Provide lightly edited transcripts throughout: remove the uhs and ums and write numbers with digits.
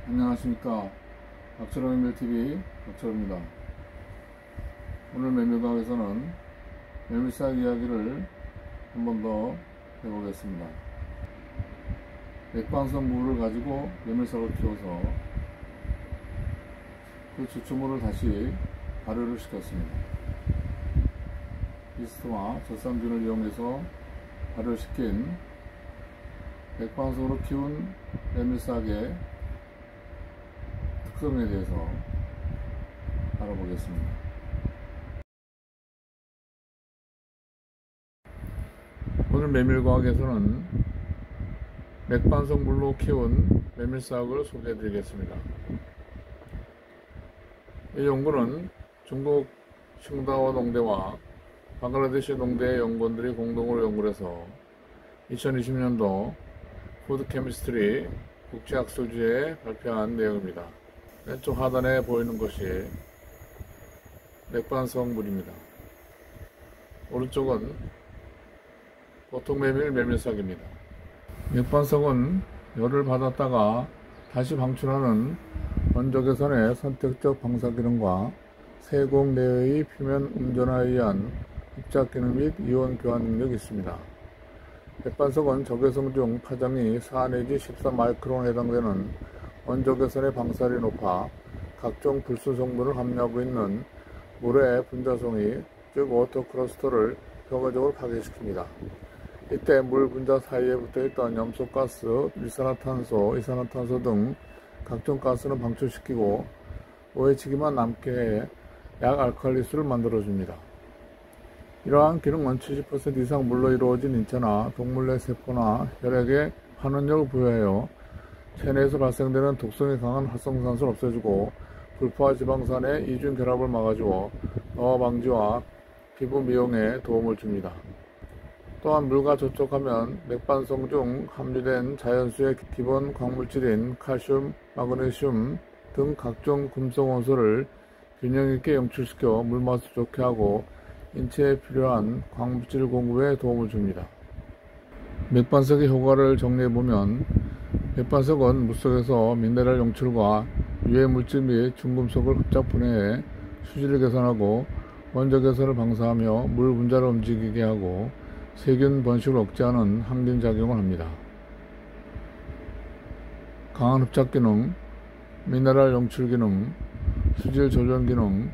안녕하십니까. 박철호 매매TV 박철호입니다. 오늘 매매방에서는 매물사 이야기를 한 번 더 해보겠습니다. 맥반석 물을 가지고 매물사를 키워서 그 추출물을 다시 발효를 시켰습니다. 이스트와 젖산균을 이용해서 발효시킨 맥반석으로 키운 메밀싹의 특성에 대해서 알아보겠습니다. 오늘 메밀과학에서는 맥반석 물로 키운 메밀싹을 소개해 드리겠습니다. 이 연구는 중국 칭다오 농대와 방글라데시 농대의 연구원들이 공동으로 연구를 해서 2020년도 푸드 케미스트리 국제학술지에 발표한 내용입니다. 왼쪽 하단에 보이는 것이 맥반석 물입니다. 오른쪽은 보통 메밀싹입니다. 맥반석은 열을 받았다가 다시 방출하는 원적외선의 선택적 방사 기능과 세공 내의 표면 음전화에 의한 흡착 기능 및 이온 교환 능력이 있습니다. 맥반석은 적외선 중 파장이 4 내지 14 마이크론에 해당되는 원적외선의 방사율이 높아 각종 불순 성분을 함유하고 있는 물의 분자성이 즉 워터 크러스터를 효과적으로 파괴시킵니다. 이때 물 분자 사이에 붙어있던 염소가스, 일산화탄소, 이산화탄소 등 각종 가스는 방출시키고 OH기만 남게 해 약알칼리수를 만들어줍니다. 이러한 기능은 70% 이상 물로 이루어진 인체나 동물 내 세포나 혈액에 환원력을 부여하여 체내에서 발생되는 독성이 강한 활성산소를 없애주고 불포화 지방산의 이중 결합을 막아주어 노화 방지와 피부 미용에 도움을 줍니다. 또한 물과 접촉하면 맥반석 중 함유된 자연수의 기본 광물질인 칼슘, 마그네슘 등 각종 금속 원소를 균형 있게 영출시켜 물맛을 좋게 하고 인체에 필요한 광물질 공급에 도움을 줍니다. 맥반석의 효과를 정리해보면 맥반석은 물속에서 미네랄 용출과 유해 물질 및 중금속을 흡착 분해해 수질을 개선하고 원적 개선을 방사하며 물 분자를 움직이게 하고 세균 번식을 억제하는 항균 작용을 합니다. 강한 흡착 기능, 미네랄 용출 기능, 수질 조절 기능,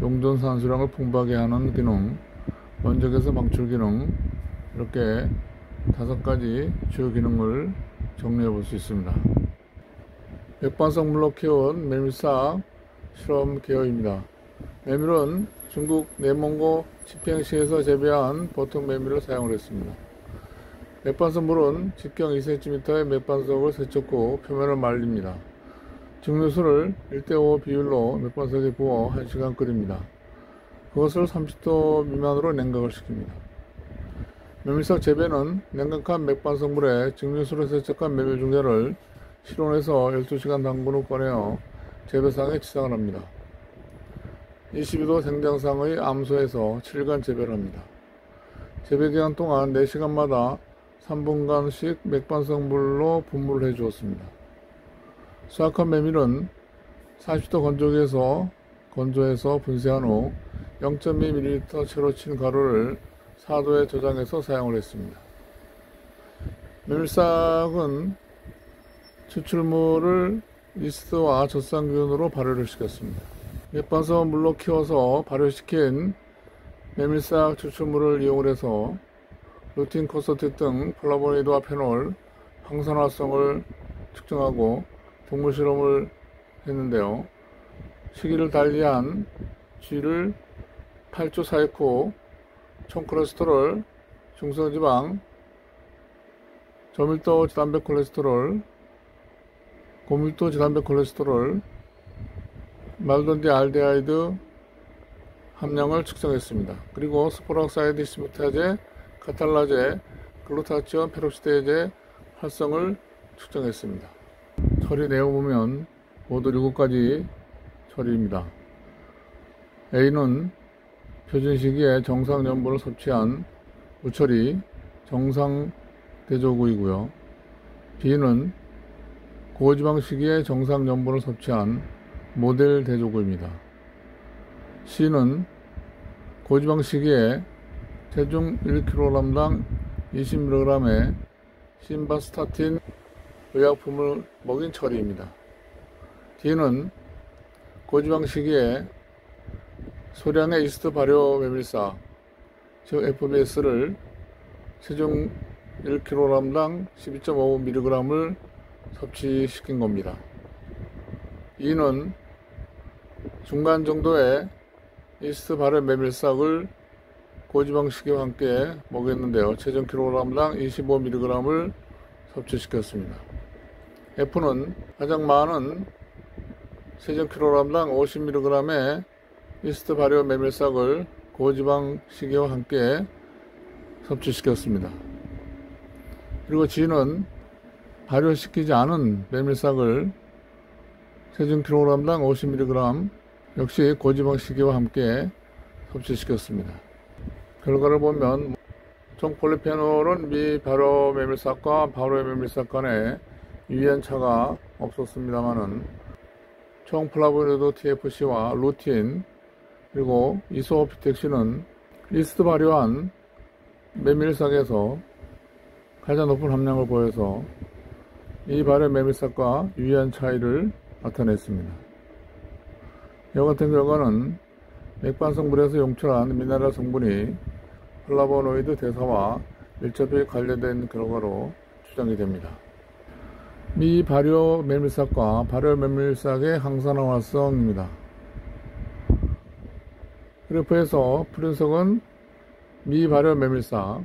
용존 산소량을 풍부하게 하는 기능, 원적외선 방출 기능, 이렇게 5가지 주요 기능을 정리해 볼 수 있습니다. 맥반석 물로 키운 메밀싹 실험 개요입니다. 메밀은 중국 내몽고 치평시에서 재배한 보통 메밀을 사용을 했습니다. 맥반석 물은 직경 2cm의 맥반석을 세척 후 표면을 말립니다. 증류수를 1:5 비율로 맥반석에 부어 1시간 끓입니다. 그것을 30도 미만으로 냉각을 시킵니다. 메밀싹 재배는 냉각한 맥반석 물에 증류수로 세척한 메밀 중재를 실온에서 12시간 담근 후 꺼내어 재배상에 치상을 합니다. 22도 생장상의 암소에서 7일간 재배를 합니다. 재배기간 동안 4시간마다 3분간씩 맥반석 물로 분무를 해주었습니다. 수확한 메밀은 40도 건조해서 분쇄한 후 0.2ml 채로 친 가루를 4도에 저장해서 사용을 했습니다. 메밀싹은 추출물을 이스트와 젖산균으로 발효를 시켰습니다. 맥반석 물로 키워서 발효시킨 메밀싹 추출물을 이용해서 루틴 코서틱 등 플라보노이드와 페놀, 항산화성을 측정하고 동물 실험을 했는데요. 시기를 달리한 쥐를 8주 사육 후 총콜레스테롤, 중성지방, 저밀도 지단백 콜레스테롤, 고밀도 지단백 콜레스테롤, 말돈디 알데하이드 함량을 측정했습니다. 그리고 스포락사이드 시무타제, 카탈라제, 글루타치온 페록시데제 활성을 측정했습니다. 처리 내용 보면 모두 7가지 처리입니다. A는 표준 시기에 정상 염분을 섭취한 무처리 정상 대조구이고요. B는 고지방 시기에 정상 염분을 섭취한 모델 대조구입니다. C는 고지방 시기에 체중 1kg당 20mg의 심바스타틴 의약품을 먹인 처리입니다. D는 고지방 시기에 소량의 이스트 발효 메밀사, 즉 FBS를 체중 1kg당 12.5mg을 섭취시킨 겁니다. E는 중간 정도의 이스트 발효 메밀싹을 고지방 시기와 함께 먹였는데요. 체중 kg당 25mg을 섭취시켰습니다. F는 가장 많은 체중 kg당 50mg의 이스트 발효 메밀싹을 고지방 시기와 함께 섭취시켰습니다. 그리고 G는 발효시키지 않은 메밀싹을 체중 kg당 50mg 역시 고지방 시기와 함께 섭취시켰습니다. 결과를 보면 총폴리페놀은 미발효 메밀싹과 발효 메밀싹 간에 유의한 차가 없었습니다만은 총플라보노이드 TFC와 루틴 그리고 이소피텍신은 이스트 발효한 메밀싹에서 가장 높은 함량을 보여서 이 발효 메밀싹과 유의한 차이를 나타냈습니다. 이와 같은 결과는 맥반석 물에서 용출한 미네랄 성분이 플라보노이드 대사와 밀접히 관련된 결과로 추정이 됩니다. 미발효 메밀싹과 발효 메밀싹의 항산화 활성입니다. 그래프에서 푸른색은 미발효 메밀싹,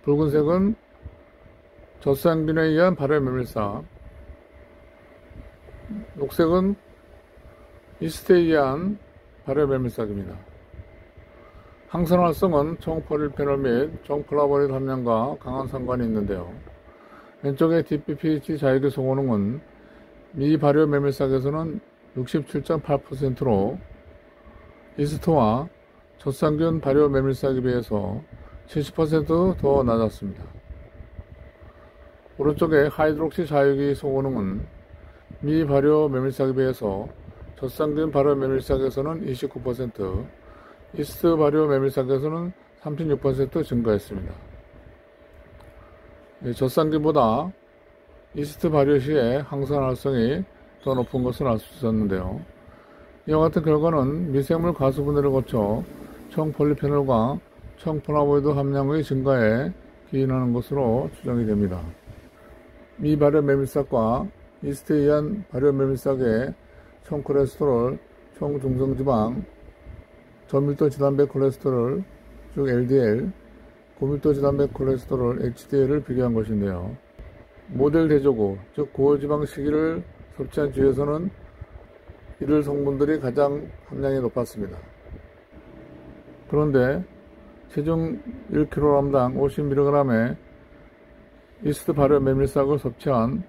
붉은색은 젖산균에 의한 발효 메밀싹, 녹색은 이스트에 의한 발효 메밀싹입니다. 항산화 활성은 총폴리페놀 및 총플라보노이드 함량과 강한 상관이 있는데요. 왼쪽의 DPPH 자유계 소고능은 미발효 메밀싹에서는 67.8%로 이스트와 젖산균 발효 메밀싹에 비해서 70% 더 낮았습니다. 오른쪽의 하이드록시 자유기 소고능은 미발효 메밀싹에 비해서 젖산균 발효 메밀싹에서는 29%, 이스트 발효 메밀싹에서는 36% 증가했습니다. 젖산균보다 이스트 발효 시에 항산화 활성이 더 높은 것을 알 수 있었는데요. 이와 같은 결과는 미생물 가수분해를 거쳐 총폴리페놀과 총플라보노이드 함량의 증가에 기인하는 것으로 추정이 됩니다. 미발효 메밀싹과 이스트에 의한 발효 메밀싹의 총콜레스테롤, 총중성지방, 저밀도 지단백 콜레스테롤, 즉 LDL, 고밀도 지단백 콜레스테롤 HDL을 비교한 것인데요. 모델 대조구, 즉 고지방 시기를 섭취한 주에서는 이들 성분들이 가장 함량이 높았습니다. 그런데 체중 1kg당 50mg의 이스트 발효 메밀싹을 섭취한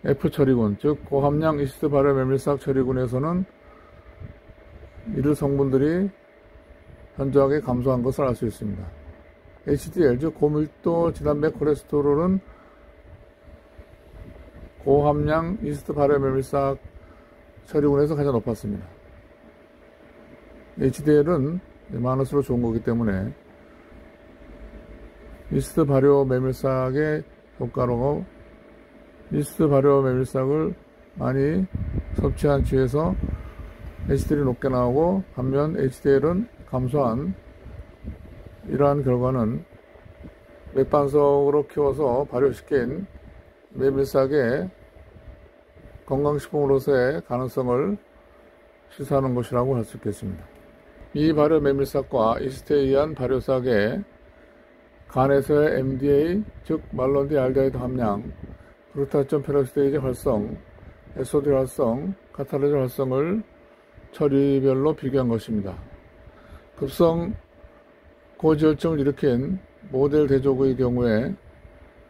F처리군, 즉 고함량 이스트 발효 메밀싹 처리군에서는 이들 성분들이 현저하게 감소한 것을 알 수 있습니다. HDL, 즉 고밀도 지단백 콜레스테롤은 고함량 이스트 발효 메밀싹 처리군에서 가장 높았습니다. HDL은 많을수록 좋은 거기 때문에 이스트 발효 메밀싹의 효과로 이스트 발효 메밀싹을 많이 섭취한 주에서 HDL이 높게 나오고 반면 HDL은 감소한 이러한 결과는 맥반석으로 키워서 발효시킨 메밀싹의 건강식품으로서의 가능성을 시사하는 것이라고 할 수 있겠습니다. 이 발효 메밀싹과 이스트에 의한 발효싹의 간에서의 MDA, 즉 말론디알데히드 함량, 글루타치온 페로시데이즈 활성, SOD 활성, 카탈리즈 활성을 처리별로 비교한 것입니다. 급성 고지혈증을 일으킨 모델 대조구의 경우에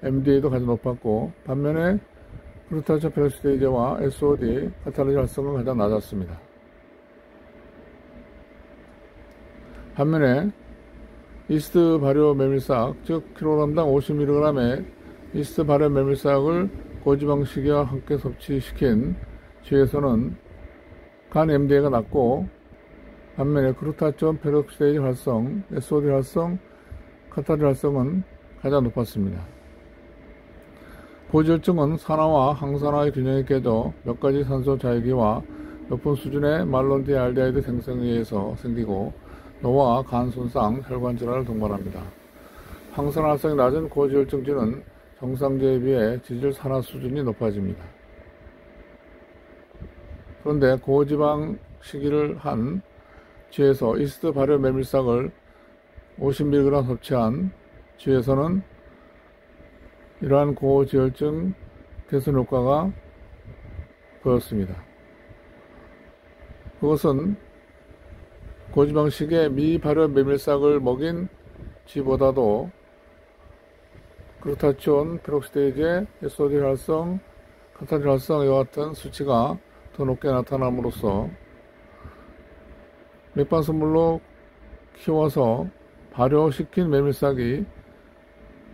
MDA도 가장 높았고 반면에 글루타치온 페로시데이즈와 SOD, 카탈리즈 활성은 가장 낮았습니다. 반면에 이스트 발효 메밀싹, 즉 kg당 50mg의 이스트 발효 메밀싹을 고지방식이와 함께 섭취시킨 쥐에서는 간 MDA가 낮고 반면에 글루타치온 페록시데이드 활성, SOD 활성, 카타리 활성은 가장 높았습니다. 고지혈증은 산화와 항산화의 균형이 깨져 몇 가지 산소 자유기와 높은 수준의 말론디알데하이드 생성에 의해서 생기고 노화, 간 손상, 혈관 질환을 동반합니다. 항산화 활성이 낮은 고지혈증쥐는 정상쥐에 비해 지질 산화 수준이 높아집니다. 그런데 고지방 식이를 한 쥐에서 이스트 발효 메밀싹을 50mg 섭취한 쥐에서는 이러한 고지혈증 개선 효과가 보였습니다. 그것은 고지방식의 미발효 메밀싹을 먹인 쥐보다도 글루타치온 페록시데이드의 SOD 활성, 카타리 활성 이와 같은 수치가 더 높게 나타남으로써 맥반석물로 키워서 발효시킨 메밀싹이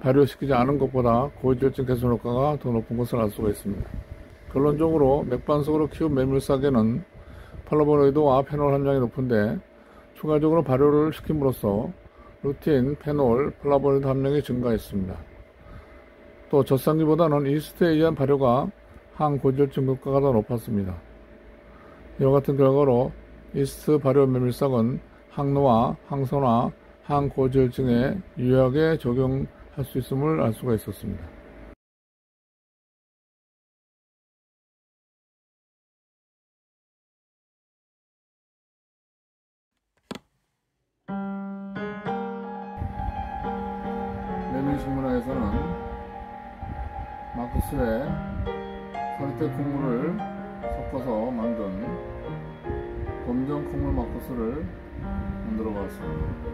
발효시키지 않은 것보다 고지혈증 개선 효과가 더 높은 것을 알 수가 있습니다. 결론적으로 맥반석으로 키운 메밀싹에는 플라보노이드와 페놀 함량이 높은데 추가적으로 발효를 시킴으로써 루틴, 페놀, 플라보노이드 함량이 증가했습니다. 또 젖산기보다는 이스트에 의한 발효가 항고지혈증 효과가 더 높았습니다. 이와 같은 결과로 이스트 발효 메밀싹은 항노화, 항산화, 항고지혈증에 유효하게 적용할 수 있음을 알 수가 있었습니다. 메밀식문화에서는 마크스의 서리태 콩물을 섞어서 만든 검정 콩물 마크스를 만들어 보았습니다.